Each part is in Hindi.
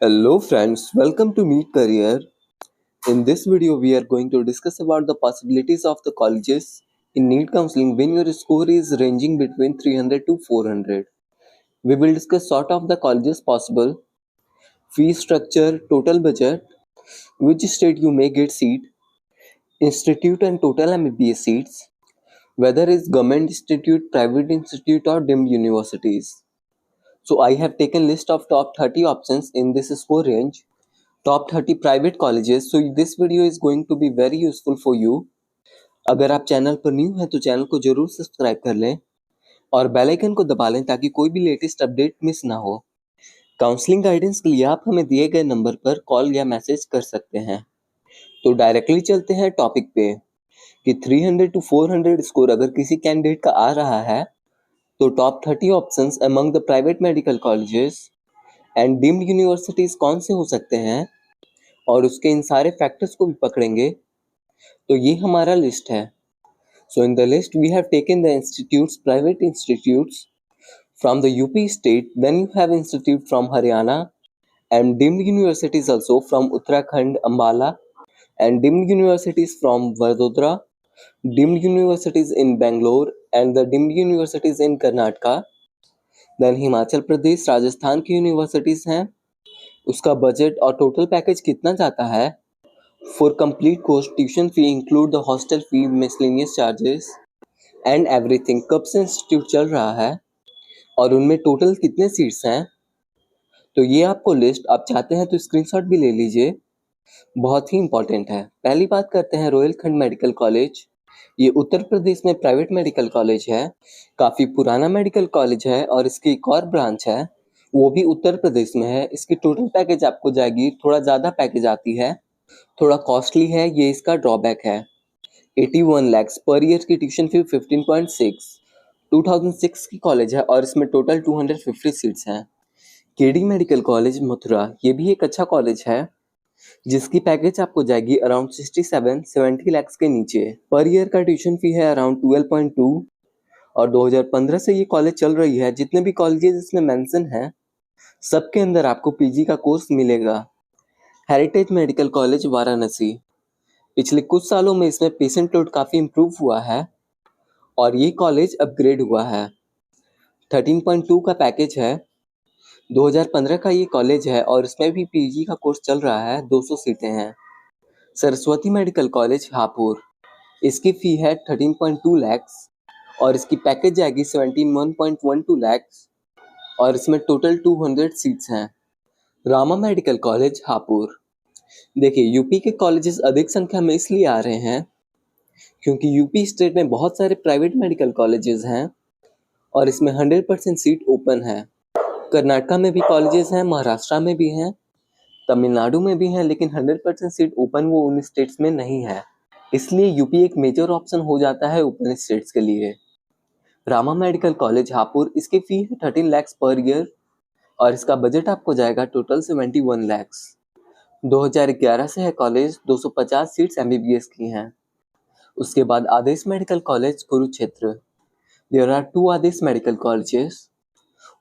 Hello friends, welcome to Meet Career. In this video, we are going to discuss about the possibilities of the colleges in NEET counseling when your score is ranging between 300 to 400. We will discuss sort of the colleges possible, fee structure, total budget, which state you may get seat, institute and total MBBS seats, whether it's government institute, private institute or deemed universities. So I have taken list of top 30 options in this score range. Top 30 private colleges. So this video is going to be very useful for you. अगर आप चैनल पर न्यू हैं तो चैनल को जरूर सब्सक्राइब कर लें और बेल आइकन को दबा लें ताकि कोई भी लेटेस्ट अपडेट मिस ना हो। काउंसलिंग गाइडेंस के लिए आप हमें दिए गए नंबर पर कॉल या मैसेज कर सकते हैं। तो डायरेक्टली चलते हैं टॉपिक पे कि 300 टू 400 स्कोर अगर किसी कैंडिडेट का आ रहा है तो top 30 options among the private medical colleges and deemed universities कौन से हो सकते हैं और उसके इन सारे फैक्टर्स को भी पकड़ेंगे। तो ये हमारा लिस्ट है। So in the list we have taken the institutes, private institutes from the UP state, then you have institute from Haryana and deemed universities also from Uttarakhand Ambala and deemed universities from Vadodara, deemed universities in Bangalore and the deemed universities in Karnataka. Then Himachal Pradesh, Rajasthan की यूनिवर्सिटीज हैं, उसका बजट और टोटल पैकेज कितना जाता है। For complete course, tuition fee include the hostel fee, miscellaneous charges and everything। कब से इंस्टीट्यूट चल रहा है और उनमें टोटल कितने सीट्स हैं। तो ये आपको लिस्ट आप चाहते हैं तो स्क्रीनशॉट भी ले लीजिए, बहुत ही इंपॉर्टेंट है। पहली बात करते हैं रोहिलखंड मेडिकल कॉलेज। ये उत्तर प्रदेश में प्राइवेट मेडिकल कॉलेज है, काफ़ी पुराना मेडिकल कॉलेज है और इसकी एक और ब्रांच है वो भी उत्तर प्रदेश में है। इसकी टोटल पैकेज आपको जाएगी, थोड़ा ज़्यादा पैकेज आती है, थोड़ा कॉस्टली है, ये इसका ड्रॉबैक है। 81 lakhs पर ईयर की ट्यूशन फी 15.6, 2006 की कॉलेज है और इसमें टोटल 250 सीट्स हैं। केडी मेडिकल कॉलेज मथुरा, ये भी एक अच्छा कॉलेज है जिसकी पैकेज आपको जाएगी अराउंड 67-70 lakhs के नीचे। पर ईयर का ट्यूशन फी है अराउंड 12.2 और 2015 से ये कॉलेज चल रही है। जितने भी कॉलेजेस इसमें मेंशन हैं सबके अंदर आपको पीजी का कोर्स मिलेगा। हेरिटेज मेडिकल कॉलेज वाराणसी, पिछले कुछ सालों में इसमें पेशेंट लोड काफ़ी इम्प्रूव हुआ है और ये कॉलेज अपग्रेड हुआ है। 13.2 का पैकेज है, 2015 का ये कॉलेज है और इसमें भी पीजी का कोर्स चल रहा है, 200 सीटें हैं। सरस्वती मेडिकल कॉलेज हापुड़, इसकी फ़ी है 13.2 lakhs और इसकी पैकेज जाएगी 17.12 lakhs और इसमें टोटल 200 सीट्स हैं। रामा मेडिकल कॉलेज हापुड़, देखिए यूपी के कॉलेजेस अधिक संख्या में इसलिए आ रहे हैं क्योंकि यूपी स्टेट में बहुत सारे प्राइवेट मेडिकल कॉलेजेस हैं और इसमें 100% सीट ओपन है। कर्नाटका में भी कॉलेजेस हैं, महाराष्ट्र में भी हैं, तमिलनाडु में भी हैं, लेकिन 100% सीट ओपन वो उन स्टेट्स में नहीं है, इसलिए यूपी एक मेजर ऑप्शन हो जाता है ओपन स्टेट्स के लिए। रामा मेडिकल कॉलेज हापुड़, इसकी फी है 13 lakhs पर ईयर और इसका बजट आपको जाएगा टोटल 71 lakhs। 2011 से है कॉलेज, 250 सीट्स एमबीबीएस की हैं। उसके बाद Adesh medical college Kurukshetra, there are two Adesh medical colleges,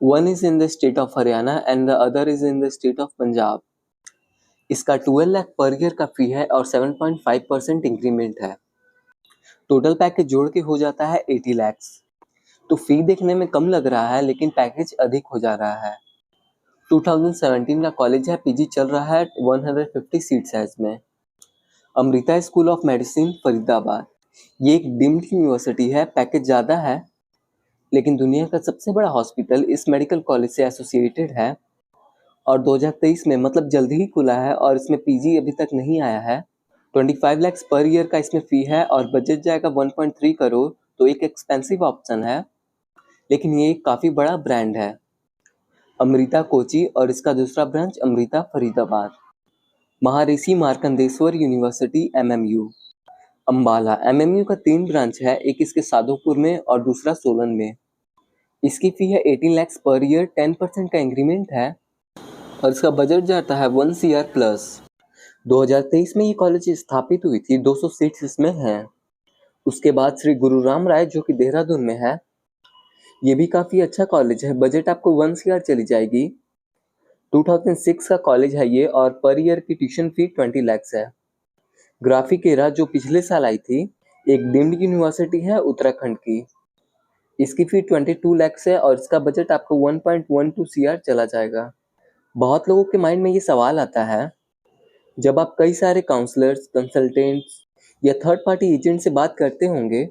one is in the state of Haryana and the other is in the state of Punjab। इसका 12 लाख पर ईयर का फी है और 7.5% इंक्रीमेंट है। टोटल पैकेज जोड़ के हो जाता है 80 lakhs। तो फी देखने में कम लग रहा है लेकिन पैकेज अधिक हो जा रहा है। 2017 का कॉलेज है, पीजी चल रहा है, 150 सीट्स है इसमें। Amrita school of medicine Faridabad, ये एक डीम्ड यूनिवर्सिटी है, पैकेज ज़्यादा है लेकिन दुनिया का सबसे बड़ा हॉस्पिटल इस मेडिकल कॉलेज से एसोसिएटेड है और 2023 में मतलब जल्दी ही खुला है और इसमें पीजी अभी तक नहीं आया है। 25 lakhs पर ईयर का इसमें फ़ी है और बजट जाएगा 1.3 करोड़। तो एक एक्सपेंसिव ऑप्शन है लेकिन ये एक काफ़ी बड़ा ब्रांड है। अमृता कोची और इसका दूसरा ब्रांच अमृता फरीदाबाद। महर्षि Markandeshwar university MMU Ambala, MMU का 3 ब्रांच है, एक इसके साधोपुर में और दूसरा सोलन में। इसकी फ़ी है 18 lakhs पर ईयर, 10% का इंक्रीमेंट है और इसका बजट जाता है 1 CR प्लस। 2023 में ये कॉलेज स्थापित हुई थी, 200 सीट्स इसमें हैं। उसके बाद श्री गुरु राम राय जो कि देहरादून में है, ये भी काफ़ी अच्छा कॉलेज है, बजट आपको 1 CR चली जाएगी। 2006 का कॉलेज है ये और पर ईयर की ट्यूशन फी 20 lakhs है। ग्राफिक एरा जो पिछले साल आई थी, एक डीम्ड यूनिवर्सिटी है उत्तराखंड की। इसकी फी 22 lakhs है और इसका बजट आपको 1.12 CR चला जाएगा। बहुत लोगों के माइंड में ये सवाल आता है, जब आप कई सारे काउंसलर्स, कंसल्टेंट्स या थर्ड पार्टी एजेंट से बात करते होंगे,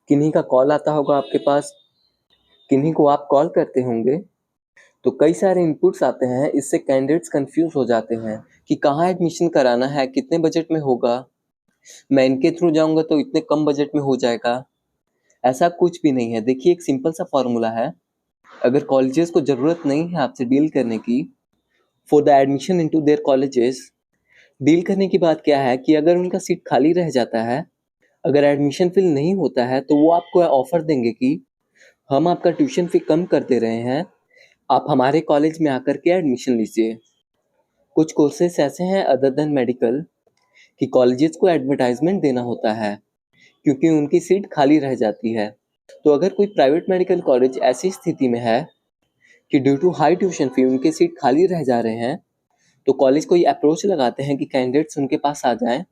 किन्हीं का कॉल आता होगा आपके पास, किन्हीं को आप कॉल करते होंगे, तो कई सारे इनपुट्स आते हैं। इससे कैंडिडेट्स कंफ्यूज हो जाते हैं कि कहाँ एडमिशन कराना है, कितने बजट में होगा, मैं इनके थ्रू जाऊंगा तो इतने कम बजट में हो जाएगा। ऐसा कुछ भी नहीं है। देखिए, एक सिंपल सा फॉर्मूला है। अगर कॉलेजेस को जरूरत नहीं है आपसे डील करने की for the admission into their colleges, deal करने की बात क्या है कि अगर उनका सीट खाली रह जाता है, अगर एडमिशन फिल नहीं होता है, तो वो आपको ऑफर देंगे कि हम आपका ट्यूशन फी कम कर दे रहे हैं, आप हमारे कॉलेज में आकर के एडमिशन लीजिए। कुछ कोर्सेस ऐसे हैं अदर देन मेडिकल कि कॉलेजेस को एडवर्टाइजमेंट देना होता है क्योंकि उनकी सीट खाली रह जाती है। तो अगर कोई प्राइवेट मेडिकल कॉलेज ऐसी स्थिति में है कि due to high tuition fee उनके सीट खाली रह जा रहे हैं, तो कॉलेज को ये अप्रोच लगाते हैं कि कैंडिडेट्स उनके पास आ जाएं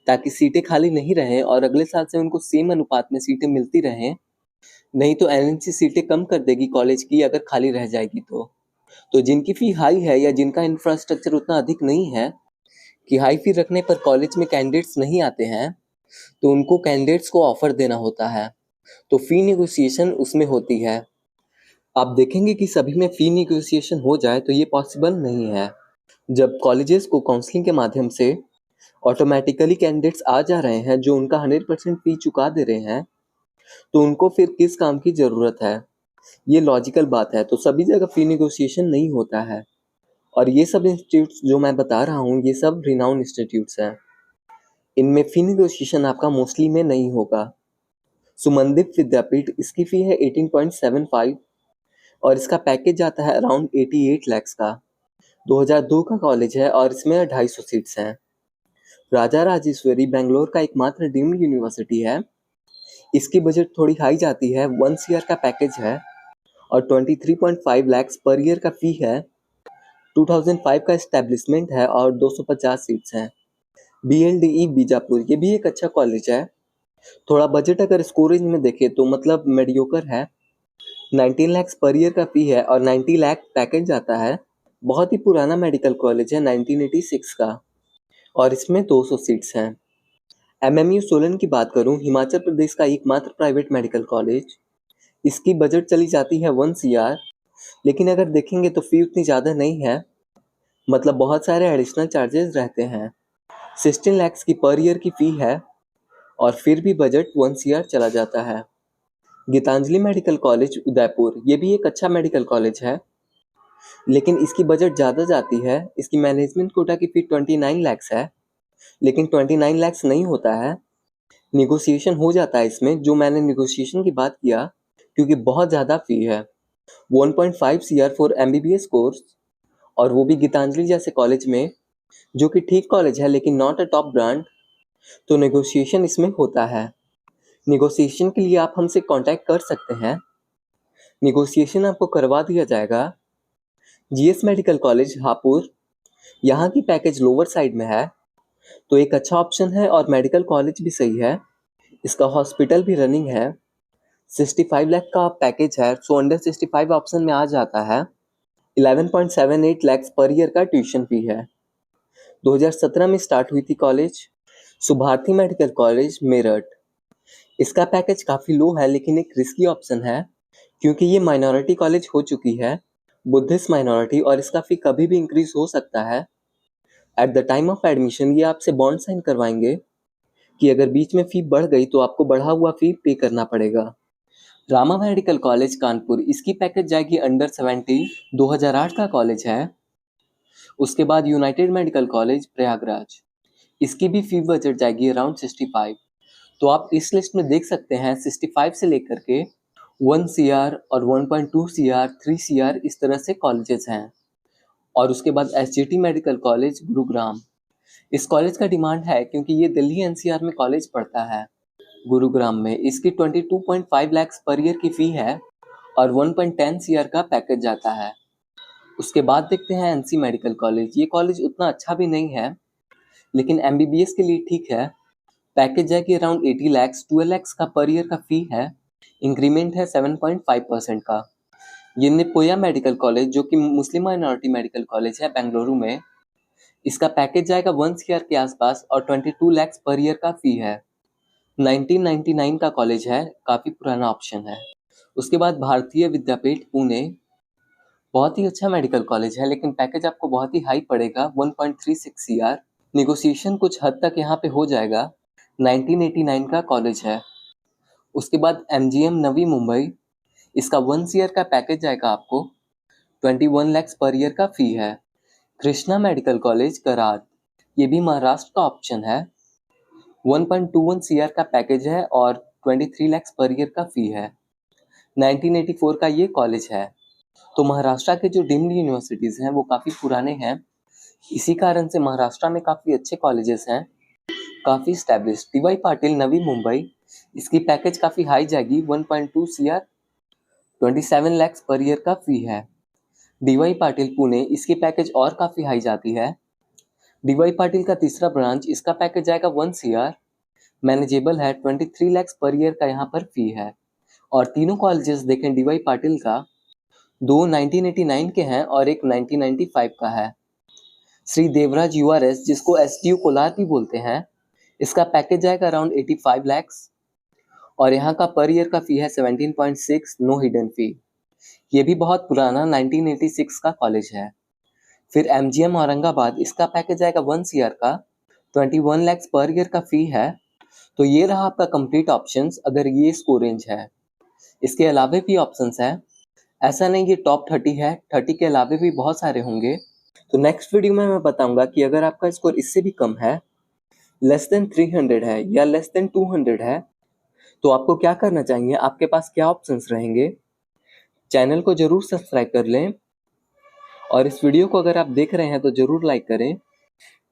ताकि सीटें खाली नहीं रहें और अगले साल से उनको सेम अनुपात में सीटें मिलती रहें। नहीं तो एनएनसी सीटें कम कर देगी कॉलेज की अगर खाली रह जाएगी तो जिनकी फी हाई है या जिनका इंफ्रास्ट्रक्चर उतना अधिक नहीं है कि हाई फी रखने पर कॉलेज में कैंडिडेट्स नहीं आते हैं, तो उनको कैंडिडेट्स को ऑफर देना होता है। तो फी नेगोशिएशन उसमें होती है। आप देखेंगे कि सभी में फी नेगोशिएशन हो जाए तो ये पॉसिबल नहीं है। जब कॉलेजेस को काउंसलिंग के माध्यम से ऑटोमेटिकली कैंडिडेट्स आ जा रहे हैं जो उनका 100% फी चुका दे रहे हैं, तो उनको फिर किस काम की जरूरत है? ये लॉजिकल बात है। तो सभी जगह फी नेगोशिएशन नहीं होता है और ये सब इंस्टीट्यूट्स जो मैं बता रहा हूँ ये सब रिनाउंड इंस्टीट्यूट्स हैं। इनमें फी नेगोशिएशन आपका मोस्टली में नहीं होगा। सुमनदीप विद्यापीठ, इसकी फी है 18.75 और इसका पैकेज आता है अराउंड 88 lakhs का। 2002 का कॉलेज है और इसमें 250 सीट्स हैं। राजा राजेश्वरी बेंगलोर का एकमात्र डीम्ड यूनिवर्सिटी है। इसकी बजट थोड़ी हाई जाती है, 1 CR का पैकेज है और 23.5 lakhs पर ईयर का फी है। 2005 का एस्टेब्लिशमेंट है और 250 सीट्स हैं। BLDE बीजापुर, ये भी एक अच्छा कॉलेज है। थोड़ा बजट अगर स्कोरेज में देखें तो मतलब मेडियोकर है। 19 lakhs पर ईयर का फी है और 90 लाख पैकेज आता है। बहुत ही पुराना मेडिकल कॉलेज है, 1986 का, और इसमें 200 सीट्स हैं। MMU सोलन की बात करूं, हिमाचल प्रदेश का एकमात्र प्राइवेट मेडिकल कॉलेज, इसकी बजट चली जाती है 1 CR, लेकिन अगर देखेंगे तो फी उतनी ज़्यादा नहीं है, मतलब बहुत सारे एडिशनल चार्जेस रहते हैं। 16 lakhs की पर ईयर की फी है और फिर भी बजट 1 CR चला जाता है। गीतांजलि मेडिकल कॉलेज उदयपुर, ये भी एक अच्छा मेडिकल कॉलेज है, लेकिन इसकी बजट ज़्यादा जाती है। इसकी मैनेजमेंट कोटा की फी 29 lakhs है, लेकिन 29 lakhs नहीं होता है, निगोशिएशन हो जाता है इसमें। जो मैंने निगोशिएशन की बात किया, क्योंकि बहुत ज़्यादा फी है, 1.5 CR फॉर MBBS कोर्स, और वो भी गीतांजलि जैसे कॉलेज में, जो कि ठीक कॉलेज है लेकिन नॉट अ टॉप ब्रांड। तो नेगोशिएशन इसमें होता है। नेगोशिएशन के लिए आप हमसे कांटेक्ट कर सकते हैं, नेगोशिएशन आपको करवा दिया जाएगा। GS मेडिकल कॉलेज हापुड़, यहाँ की पैकेज लोअर साइड में है, तो एक अच्छा ऑप्शन है और मेडिकल कॉलेज भी सही है। इसका हॉस्पिटल भी रनिंग है। 65 लाख का पैकेज है, सो अंडर 65 ऑप्शन में आ जाता है। 11.78 lakhs पर ईयर का ट्यूशन फी है। 2017 में स्टार्ट हुई थी college. Subharti medical college Meerut, इसका पैकेज काफ़ी लो है लेकिन एक रिस्की ऑप्शन है क्योंकि ये माइनॉरिटी कॉलेज हो चुकी है, बुद्धिस्ट माइनॉरिटी, और इसका फी कभी भी इंक्रीज हो सकता है। At the time of admission ये आपसे बॉन्ड साइन करवाएंगे कि अगर बीच में फी बढ़ गई तो आपको बढ़ा हुआ फी पे करना पड़ेगा। रामा मेडिकल कॉलेज कानपुर, इसकी पैकेज जाएगी अंडर 70, 2008 का कॉलेज है। उसके बाद यूनाइटेड मेडिकल कॉलेज प्रयागराज, इसकी भी फी बजट जाएगी अराउंड 65। तो आप इस लिस्ट में देख सकते हैं 65 से लेकर के 1 CR और 1.2 CR, 3 CR, इस तरह से कॉलेजेस हैं। और उसके बाद SGT मेडिकल कॉलेज गुरुग्राम, इस कॉलेज का डिमांड है क्योंकि ये दिल्ली NCR में कॉलेज पड़ता है। गुरुग्राम में इसकी 22.5 lakhs पर ईयर की फी है और 1.10 CR का पैकेज जाता है। उसके बाद देखते हैं एनसी मेडिकल कॉलेज। ये कॉलेज उतना अच्छा भी नहीं है, लेकिन एमबीबीएस के लिए ठीक है। पैकेज है कि अराउंड 80 लैक्स, 12 लैक्स का पर ईयर का फी है। इंक्रीमेंट है 7.5% का। ये निपोया मेडिकल कॉलेज, जो कि मुस्लिम माइनॉरिटी मेडिकल कॉलेज है बेंगलुरु में, इसका पैकेज जाएगा 1 ईयर के आसपास और 22 लैक्स पर ईयर का फी है। 1999 का कॉलेज है, काफ़ी पुराना ऑप्शन है। उसके बाद भारतीय विद्यापीठ पुणे, बहुत ही अच्छा मेडिकल कॉलेज है, लेकिन पैकेज आपको बहुत ही हाई पड़ेगा 1.36 CR। निगोशिएशन कुछ हद तक यहाँ पे हो जाएगा। 1989 का कॉलेज है। उसके बाद एमजीएम नवी मुंबई, इसका 1 ईयर का पैकेज जाएगा आपको, 21 लैक्स पर ईयर का फी है। कृष्णा मेडिकल कॉलेज करार, ये भी महाराष्ट्र का ऑप्शन है। 1.21 CR का पैकेज है और 23 लैक्स पर ईयर का फी है। 1984 का ये कॉलेज है। तो महाराष्ट्र के जो डीम्ड यूनिवर्सिटीज़ हैं वो काफ़ी पुराने हैं, इसी कारण से महाराष्ट्र में काफ़ी अच्छे कॉलेजेस हैं, काफ़ी स्टैब्लिश। DY पाटिल नवी मुंबई, इसकी पैकेज काफ़ी हाई जाएगी, 1.2 CR, 27 लैक्स पर ईयर का फी है। DY पाटिल पुणे, इसकी पैकेज और काफ़ी हाई जाती है। DY पाटिल का तीसरा ब्रांच, इसका पैकेज जाएगा 1 CR, मैनेजेबल है, 23 लैक्स पर ईयर का यहाँ पर फी है। और तीनों कॉलेजेस देखें DY पाटिल का, दो 1989 के हैं और एक 1995 का है। श्री देवराज URS, जिसको STU कोलार भी बोलते हैं, इसका पैकेज जाएगा अराउंड 85 लैक्स और यहाँ का पर ईयर का फी है 17.6, नो हिडन फी। ये भी बहुत पुराना 1986 का कॉलेज है। फिर MGM औरंगाबाद, इसका पैकेज आएगा 1 CR का, 21 लैक्स पर ईयर का फी है। तो ये रहा आपका कंप्लीट ऑप्शंस, अगर ये स्कोर रेंज है। इसके अलावा भी ऑप्शंस हैं, ऐसा नहीं ये टॉप 30 है, 30 के अलावा भी बहुत सारे होंगे। तो नेक्स्ट वीडियो में मैं बताऊंगा कि अगर आपका स्कोर इससे भी कम है, लेस देन 300 है या लेस देन 200 है, तो आपको क्या करना चाहिए, आपके पास क्या ऑप्शंस रहेंगे। चैनल को जरूर सब्सक्राइब कर लें और इस वीडियो को अगर आप देख रहे हैं तो जरूर लाइक करें।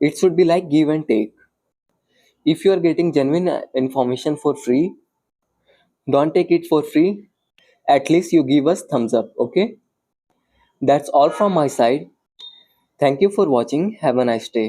It should be like give and take. If you are getting genuine information for free, don't take it for free, at least you give us thumbs up. Okay, that's all from my side. Thank you for watching. Have a nice day.